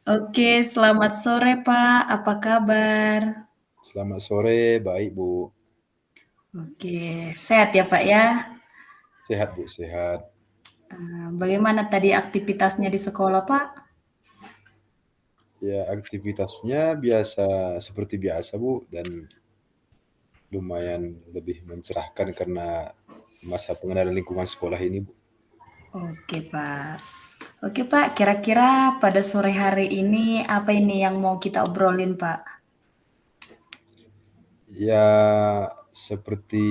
Oke, selamat sore Pak, apa kabar? Selamat sore, baik Bu. Oke, sehat ya Pak ya? Sehat Bu, sehat. Bagaimana tadi aktivitasnya di sekolah Pak? Ya aktivitasnya biasa seperti biasa Bu dan lumayan lebih mencerahkan karena masa pengenalan lingkungan sekolah ini Bu. Oke Pak. Oke Pak, kira-kira pada sore hari ini apa ini yang mau kita obrolin Pak? Ya seperti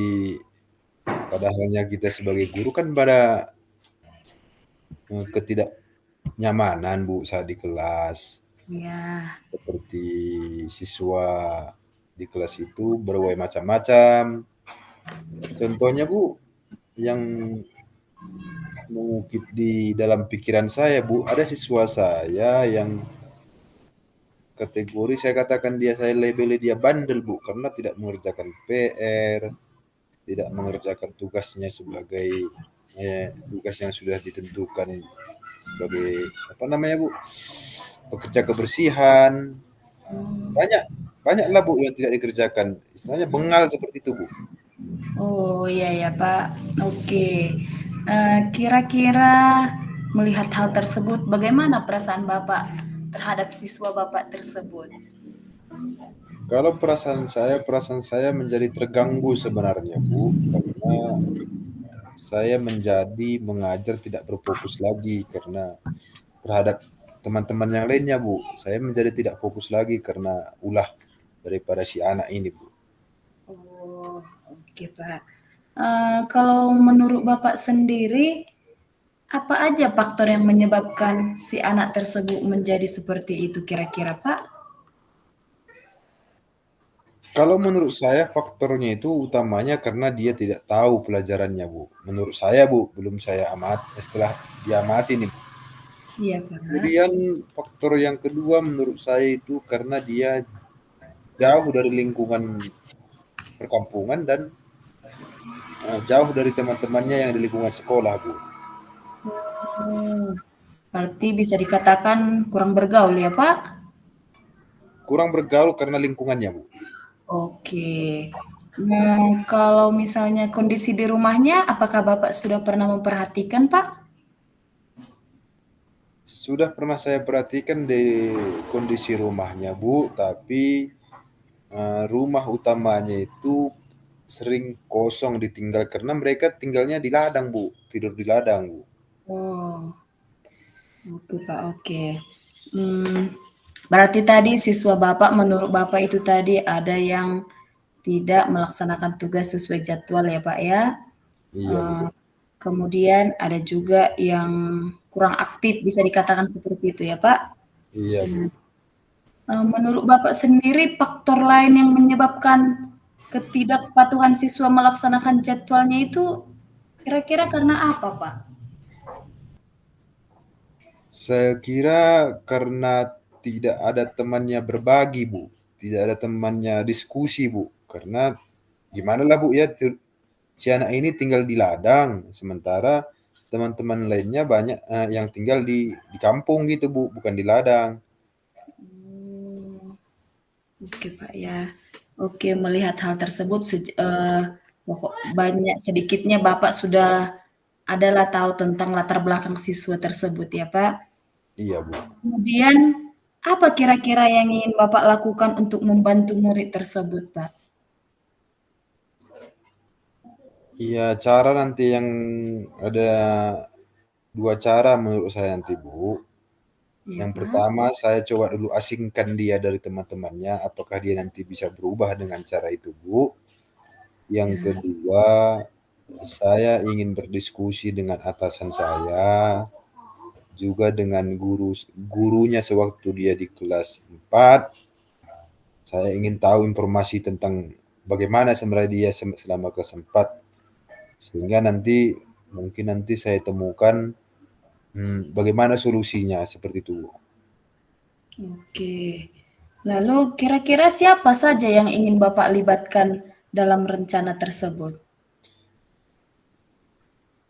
pada halnya kita sebagai guru kan pada ketidaknyamanan Bu saat di kelas. Ya, Seperti siswa di kelas itu berbagai macam-macam. Contohnya Bu, yang mengukit di dalam pikiran saya Bu, ada siswa saya yang kategori saya katakan saya labeli dia bandel Bu, karena tidak mengerjakan PR, tidak mengerjakan tugasnya sebagai tugas yang sudah ditentukan sebagai apa namanya Bu, pekerja kebersihan. Banyak banyaklah Bu yang tidak dikerjakan. Istilahnya bengal seperti itu Bu. oh iya ya Pak. Oke, kira-kira melihat hal tersebut, bagaimana perasaan Bapak terhadap siswa Bapak tersebut? Kalau perasaan saya menjadi terganggu sebenarnya Bu, karena saya menjadi mengajar tidak berfokus lagi karena terhadap teman-teman yang lainnya Bu. Saya menjadi tidak fokus lagi karena ulah daripada si anak ini Bu. Oh, oke Pak. Kalau menurut Bapak sendiri, apa aja faktor yang menyebabkan si anak tersebut menjadi seperti itu kira-kira, Pak? Kalau menurut saya faktornya itu utamanya karena dia tidak tahu pelajarannya Bu. Menurut saya Bu, belum saya setelah diamati nih. Iya, Pak. Kemudian faktor yang kedua menurut saya itu karena dia jauh dari lingkungan perkampungan dan jauh dari teman-temannya yang di lingkungan sekolah Bu. Oh, berarti bisa dikatakan kurang bergaul ya, Pak? Kurang bergaul karena lingkungannya Bu. Oke. Nah, kalau misalnya kondisi di rumahnya, apakah Bapak sudah pernah memperhatikan, Pak? Sudah pernah saya perhatikan di kondisi rumahnya Bu, tapi rumah utamanya itu sering kosong ditinggal karena mereka tinggalnya di ladang Bu, tidur di ladang Bu. Oh, oke, Pak, oke. Hmm, berarti tadi siswa Bapak, menurut Bapak itu tadi ada yang tidak melaksanakan tugas sesuai jadwal ya, Pak, ya. Iya Bu. Eee, kemudian ada juga yang kurang aktif, bisa dikatakan seperti itu ya, Pak. Iya Nah, Bu. menurut Bapak sendiri faktor lain yang menyebabkan ketidakpatuhan siswa melaksanakan jadwalnya itu kira-kira karena apa, Pak? Saya kira karena tidak ada temannya berbagi Bu, tidak ada temannya diskusi Bu. Karena gimana lah Bu ya, si anak ini tinggal di ladang, sementara teman-teman lainnya banyak yang tinggal di kampung gitu Bu, bukan di ladang. Oh, oke, Pak, ya. Oke, melihat hal tersebut pokok banyak sedikitnya Bapak sudah adalah tahu tentang latar belakang siswa tersebut ya, Pak. Iya Bu. Kemudian, apa kira-kira yang ingin Bapak lakukan untuk membantu murid tersebut, Pak? Iya, cara nanti yang ada dua cara menurut saya nanti Bu. Iya, Yang Pak. pertama saya coba dulu asingkan dia dari teman-temannya, apakah dia nanti bisa berubah dengan cara itu Bu. Yang Ya. kedua, saya ingin berdiskusi dengan atasan saya, juga dengan gurunya sewaktu dia di kelas 4. Saya ingin tahu informasi tentang bagaimana sebenarnya dia selama kelas 4. Sehingga nanti mungkin nanti saya temukan bagaimana solusinya seperti itu. Oke. Lalu kira-kira siapa saja yang ingin Bapak libatkan dalam rencana tersebut?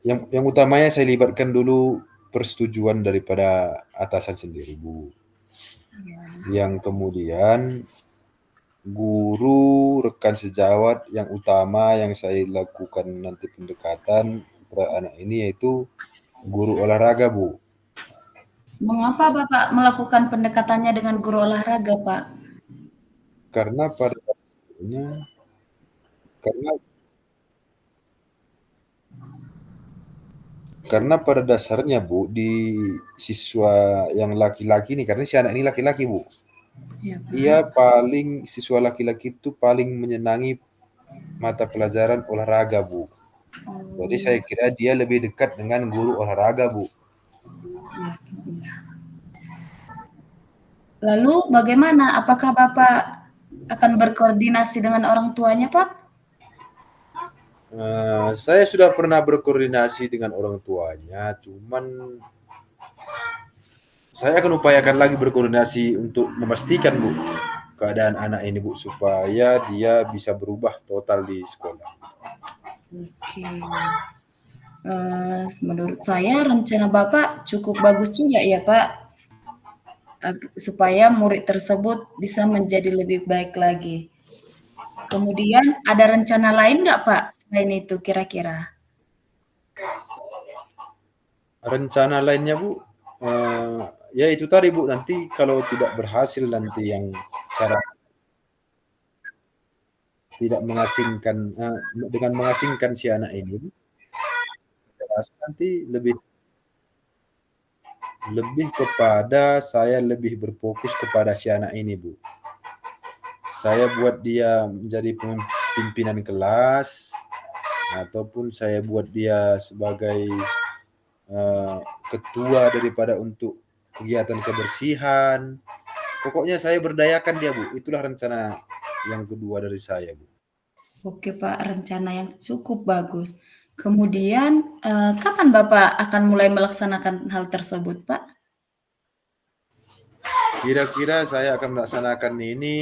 Yang utamanya saya libatkan dulu persetujuan daripada atasan sendiri, Bu. Yang kemudian guru rekan sejawat yang utama yang saya lakukan nanti pendekatan kepada anak ini yaitu guru olahraga, Bu. Mengapa Bapak melakukan pendekatannya dengan guru olahraga, Pak? Karena pada dasarnya karena karena pada dasarnya, Bu, di siswa yang laki-laki nih, karena si anak ini laki-laki, Bu. Ya, Pak. Siswa laki-laki itu paling menyenangi mata pelajaran olahraga, Bu. Jadi saya Oh, kira dia lebih dekat dengan guru olahraga, Bu. iya, iya. Lalu bagaimana? Apakah Bapak akan berkoordinasi dengan orang tuanya, Pak? Saya sudah pernah berkoordinasi dengan orang tuanya, cuman saya akan upayakan lagi berkoordinasi untuk memastikan, Bu, keadaan anak ini, Bu, supaya dia bisa berubah total di sekolah. Oke. Menurut saya rencana Bapak cukup bagus juga ya, Pak, supaya murid tersebut bisa menjadi lebih baik lagi. Kemudian ada rencana lain nggak, Pak, selain itu kira-kira? Rencana lainnya, Bu, ya itu tadi, Bu, nanti kalau tidak berhasil nanti yang cara tidak mengasingkan dengan mengasingkan si anak ini, Bu, saya rasa nanti lebih lebih kepada saya lebih berfokus kepada si anak ini, Bu. Saya buat dia menjadi pimpinan kelas, ataupun saya buat dia sebagai ketua daripada untuk kegiatan kebersihan. Pokoknya saya berdayakan dia, Bu. Itulah rencana yang kedua dari saya, Bu. Oke, Pak, rencana yang cukup bagus. Kemudian, kapan Bapak akan mulai melaksanakan hal tersebut, Pak? Kira-kira saya akan melaksanakan ini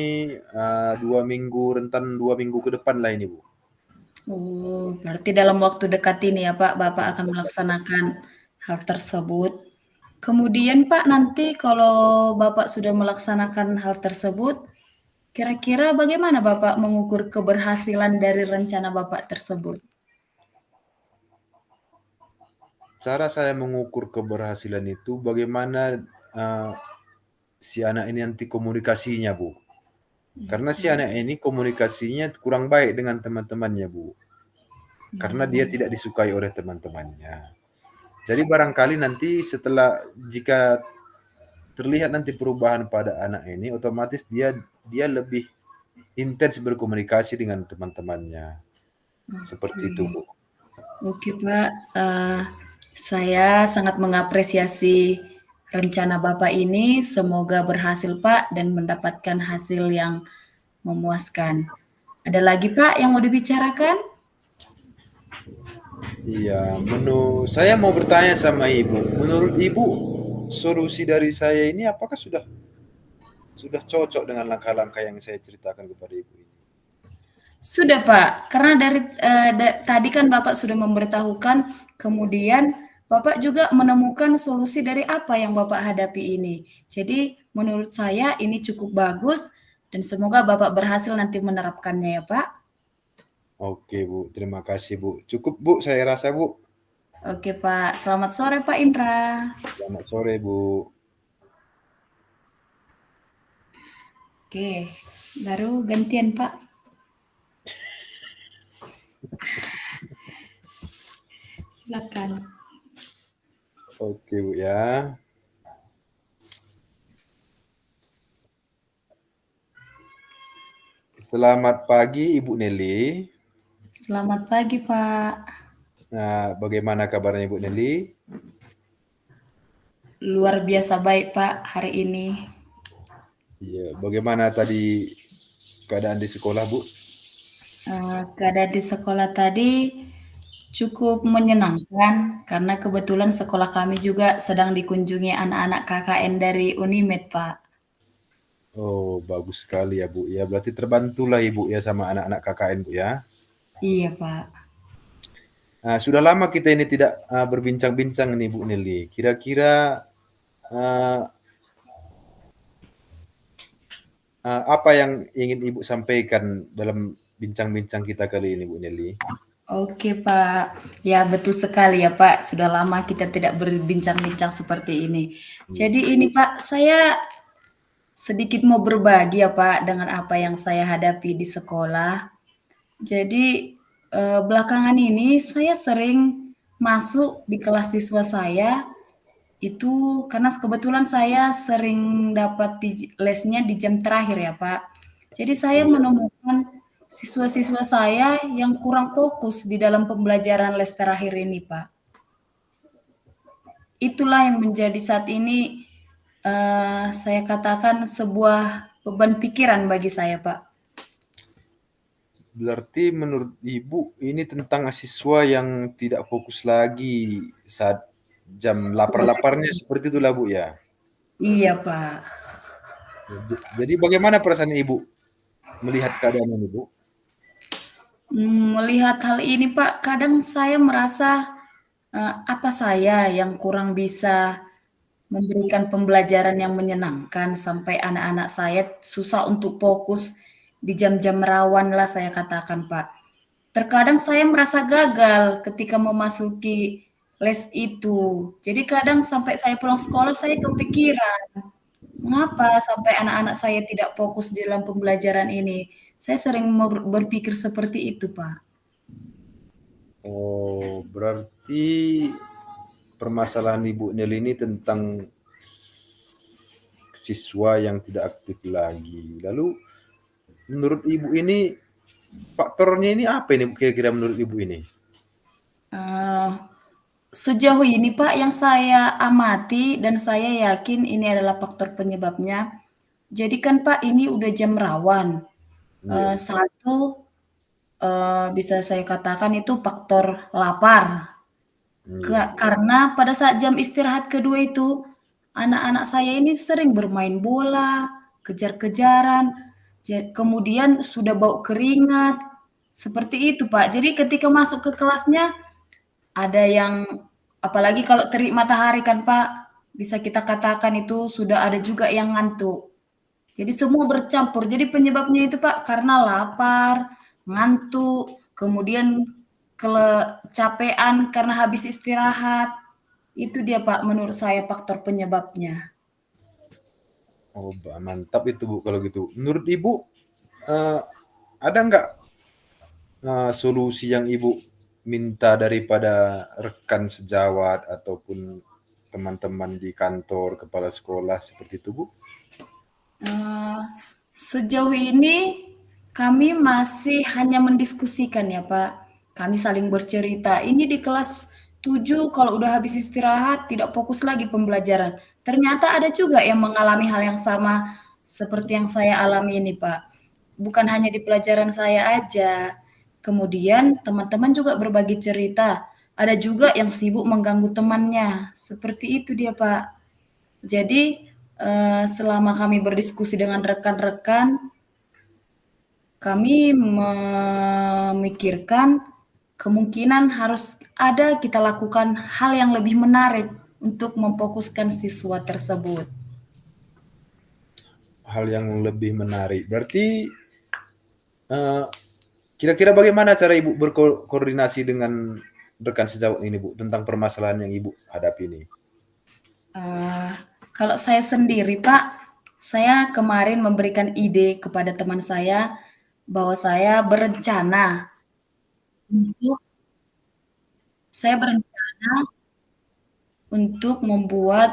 2 minggu, rentan 2 minggu ke depan lah ini, Bu. Oh, berarti dalam waktu dekat ini ya, Pak, Bapak akan melaksanakan hal tersebut. Kemudian, Pak, nanti kalau Bapak sudah melaksanakan hal tersebut, kira-kira bagaimana Bapak mengukur keberhasilan dari rencana Bapak tersebut? Cara saya mengukur keberhasilan itu bagaimana si anak ini nanti komunikasinya, Bu. Karena si Oke. anak ini komunikasinya kurang baik dengan teman-temannya, Bu. Karena dia Oh, tidak disukai oleh teman-temannya. Jadi barangkali nanti jika terlihat nanti perubahan pada anak ini, otomatis dia dia lebih intens berkomunikasi dengan teman-temannya. oke. Seperti itu, Bu. Oke, Pak, saya sangat mengapresiasi rencana Bapak ini, semoga berhasil, Pak, dan mendapatkan hasil yang memuaskan. Ada lagi, Pak, yang mau dibicarakan? Iya, saya mau bertanya sama Ibu. Menurut Ibu, solusi dari saya ini apakah sudah cocok dengan langkah-langkah yang saya ceritakan kepada Ibu ini? Sudah, Pak, karena dari tadi kan Bapak sudah memberitahukan, kemudian Bapak juga menemukan solusi dari apa yang Bapak hadapi ini. Jadi menurut saya ini cukup bagus dan semoga Bapak berhasil nanti menerapkannya ya, Pak. Oke, Bu. Terima kasih, Bu. Cukup, Bu, saya rasa, Bu. Oke, Pak. Selamat sore, Pak Indra. Selamat sore, Bu. Oke, baru gantian, Pak. Silakan. Oke, Bu ya. Selamat pagi, Ibu Nelly. Selamat pagi, Pak. Nah, bagaimana kabarnya Ibu Nelly? Luar biasa baik, Pak, hari ini. Iya, bagaimana tadi keadaan di sekolah, Bu? Keadaan di sekolah tadi cukup menyenangkan karena kebetulan sekolah kami juga sedang dikunjungi anak-anak KKN dari Unimed, Pak. Oh, bagus sekali ya, Bu. Ya, berarti terbantulah Ibu ya sama anak-anak KKN, Bu ya. Iya, Pak. Nah, sudah lama kita ini tidak berbincang-bincang nih, Bu Nelly. Kira-kira uh, Apa yang ingin Ibu sampaikan dalam bincang-bincang kita kali ini, Bu Nelly? Oke, Pak. Ya, betul sekali ya, Pak. Sudah lama kita tidak berbincang-bincang seperti ini. Iya. Jadi ini, Pak, saya sedikit mau berbagi ya, Pak, dengan apa yang saya hadapi di sekolah. Jadi, belakangan ini saya sering masuk di kelas siswa saya, itu karena kebetulan saya sering dapat lesnya di jam terakhir ya, Pak. Jadi saya Iya. menemukan siswa-siswa saya yang kurang fokus di dalam pembelajaran les terakhir ini, Pak. Itulah yang menjadi saat ini, saya katakan sebuah beban pikiran bagi saya, Pak. Berarti menurut Ibu ini tentang siswa yang tidak fokus lagi saat jam lapar-laparnya seperti itulah, Bu, ya? Iya, Pak. Jadi bagaimana perasaan Ibu melihat keadaan ini, Bu? Melihat hal ini, Pak, kadang saya merasa, apa saya yang kurang bisa memberikan pembelajaran yang menyenangkan sampai anak-anak saya susah untuk fokus di jam-jam rawan lah saya katakan, Pak. Terkadang saya merasa gagal ketika memasuki les itu. Jadi kadang sampai saya pulang sekolah saya kepikiran, mengapa sampai anak-anak saya tidak fokus di dalam pembelajaran ini? Saya sering berpikir seperti itu, Pak. Oh, berarti permasalahan Ibu Nel ini tentang siswa yang tidak aktif lagi. Lalu menurut Ibu ini faktornya ini apa ini kira-kira menurut Ibu ini? Eee, Sejauh ini, Pak, yang saya amati dan saya yakin ini adalah faktor penyebabnya. Jadi kan, Pak, ini udah jam rawan. Iya, Satu, bisa saya katakan itu faktor lapar. iya, Karena pada saat jam istirahat kedua itu, anak-anak saya ini sering bermain bola, kejar-kejaran, kemudian sudah bau keringat, seperti itu, Pak. Jadi ketika masuk ke kelasnya, ada yang apalagi kalau terik matahari kan, Pak, bisa kita katakan itu sudah ada juga yang ngantuk. Jadi semua bercampur. Jadi penyebabnya itu, Pak, karena lapar, ngantuk, kemudian capean karena habis istirahat. Itu dia, Pak, menurut saya faktor penyebabnya. oh, mantap itu, Bu, kalau gitu. Menurut Ibu, eee, ada nggak, solusi yang Ibu minta daripada rekan sejawat ataupun teman-teman di kantor, kepala sekolah seperti itu, Bu? Eee, Sejauh ini kami masih hanya mendiskusikan ya, Pak. Kami saling bercerita, ini di kelas 7 kalau udah habis istirahat tidak fokus lagi pembelajaran. Ternyata ada juga yang mengalami hal yang sama seperti yang saya alami ini, Pak. Bukan hanya di pelajaran saya aja. Kemudian teman-teman juga berbagi cerita, ada juga yang sibuk mengganggu temannya, seperti itu dia, Pak. Jadi, selama kami berdiskusi dengan rekan-rekan, kami memikirkan kemungkinan harus ada kita lakukan hal yang lebih menarik untuk memfokuskan siswa tersebut. Hal yang lebih menarik. Berarti, eee, kira-kira bagaimana cara Ibu berkoordinasi dengan rekan sejawat ini, Bu, tentang permasalahan yang Ibu hadapi ini? Eee, Kalau saya sendiri, Pak, saya kemarin memberikan ide kepada teman saya bahwa untuk saya berencana untuk membuat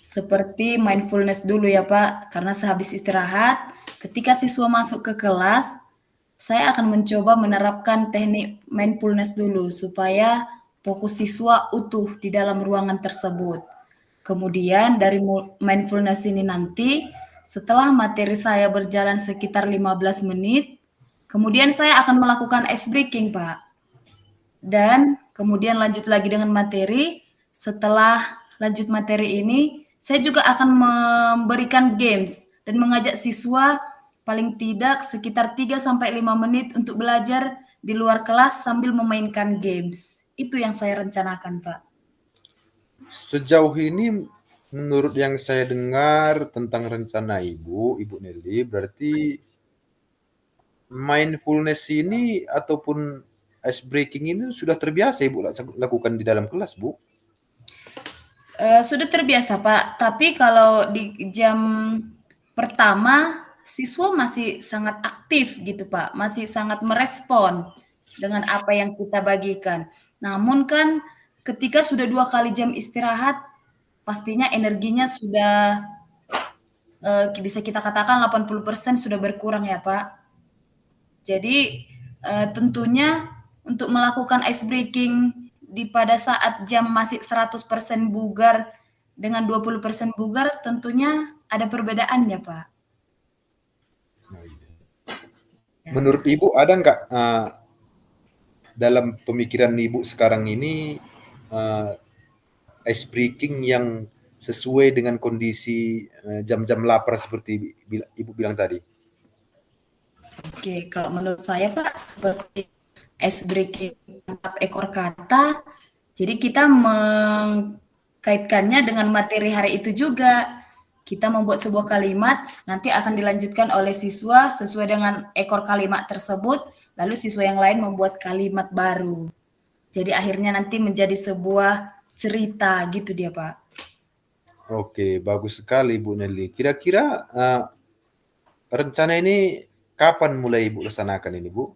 seperti mindfulness dulu ya, Pak, karena sehabis istirahat, ketika siswa masuk ke kelas, saya akan mencoba menerapkan teknik mindfulness dulu supaya fokus siswa utuh di dalam ruangan tersebut. Kemudian dari mindfulness ini nanti, setelah materi saya berjalan sekitar 15 menit, kemudian saya akan melakukan ice breaking, Pak. Dan kemudian lanjut lagi dengan materi, setelah lanjut materi ini, saya juga akan memberikan games dan mengajak siswa paling tidak sekitar 3 sampai 5 menit untuk belajar di luar kelas sambil memainkan games. Itu yang saya rencanakan, Pak. Sejauh ini Menurut yang saya dengar tentang rencana Ibu Nelly, berarti mindfulness ini ataupun ice breaking ini sudah terbiasa Ibu lakukan di dalam kelas, Bu? Sudah terbiasa, Pak, tapi kalau di jam pertama, siswa masih sangat aktif gitu, Pak, masih sangat merespon dengan apa yang kita bagikan. Namun kan ketika sudah 2 kali jam istirahat, pastinya energinya sudah, bisa kita katakan 80% sudah berkurang ya, Pak. Jadi, tentunya untuk melakukan ice breaking pada saat jam masih 100% bugar dengan 20% bugar tentunya ada perbedaannya, Pak. Ya. Menurut Ibu ada nggak dalam pemikiran Ibu sekarang ini ice breaking yang sesuai dengan kondisi jam-jam lapar seperti Ibu bilang tadi? Oke, kalau menurut saya, Pak, seperti ice breaking 4 ekor kata, jadi kita mengkaitkannya dengan materi hari itu juga. Kita membuat sebuah kalimat, nanti akan dilanjutkan oleh siswa sesuai dengan ekor kalimat tersebut, lalu siswa yang lain membuat kalimat baru. Jadi akhirnya nanti menjadi sebuah cerita gitu dia, Pak. Oke, bagus sekali Bu Nelly. Kira-kira rencana ini kapan mulai Ibu laksanakan ini, Bu?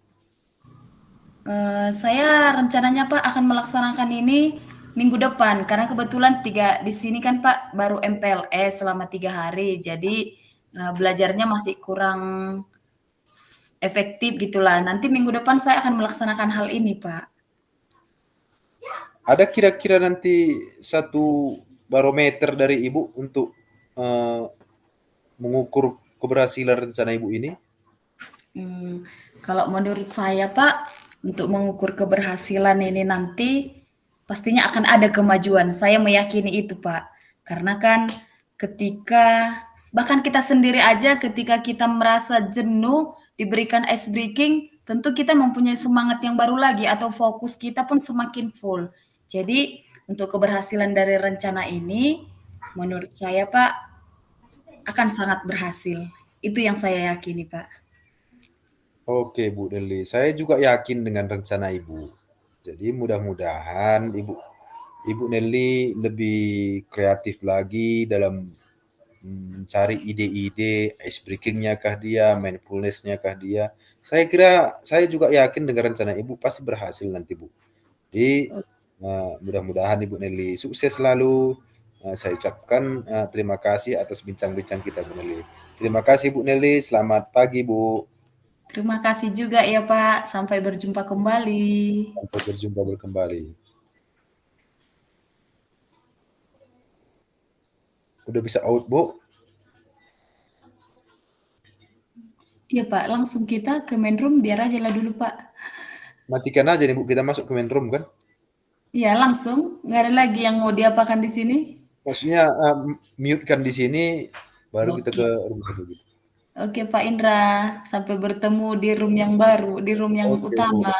Saya rencananya Pak akan melaksanakan ini minggu depan karena kebetulan di sini kan Pak baru MPLS selama 3 hari, jadi belajarnya masih kurang efektif gitulah. Nanti minggu depan saya akan melaksanakan hal ini Pak. Ada kira-kira nanti satu barometer dari Ibu untuk mengukur keberhasilan rencana Ibu ini? Kalau menurut saya Pak, untuk mengukur keberhasilan ini nanti pastinya akan ada kemajuan. Saya meyakini itu Pak. Karena kan bahkan kita sendiri aja ketika kita merasa jenuh diberikan ice breaking, tentu kita mempunyai semangat yang baru lagi atau fokus kita pun semakin full. Jadi untuk keberhasilan dari rencana ini, menurut saya Pak akan sangat berhasil. Itu yang saya yakini Pak. Oke, Bu Nelly. Saya juga yakin dengan rencana Ibu. Jadi mudah-mudahan Ibu Nelly lebih kreatif lagi dalam mencari ide-ide ice breaking-nya kah dia, mindfulness-nya kah dia. Saya kira saya juga yakin dengan rencana Ibu pasti berhasil nanti, Bu. Jadi mudah-mudahan Ibu Nelly sukses selalu. Saya ucapkan terima kasih atas bincang-bincang kita, Bu Nelly. Terima kasih, Bu Nelly. Selamat pagi, Bu. Terima kasih juga ya Pak, sampai berjumpa kembali. Sampai berjumpa kembali. Udah bisa out, Bu? Iya Pak, langsung kita ke main room biar aja lah dulu Pak. Matikan aja nih, Bu. Kita masuk ke main room kan? Iya langsung, nggak ada lagi yang mau diapakan di sini. Maksudnya mute kan di sini, baru kita Oke, ke room satu gitu. oke Pak Indra, sampai bertemu di room yang baru, di room yang Oke, Bu. utama.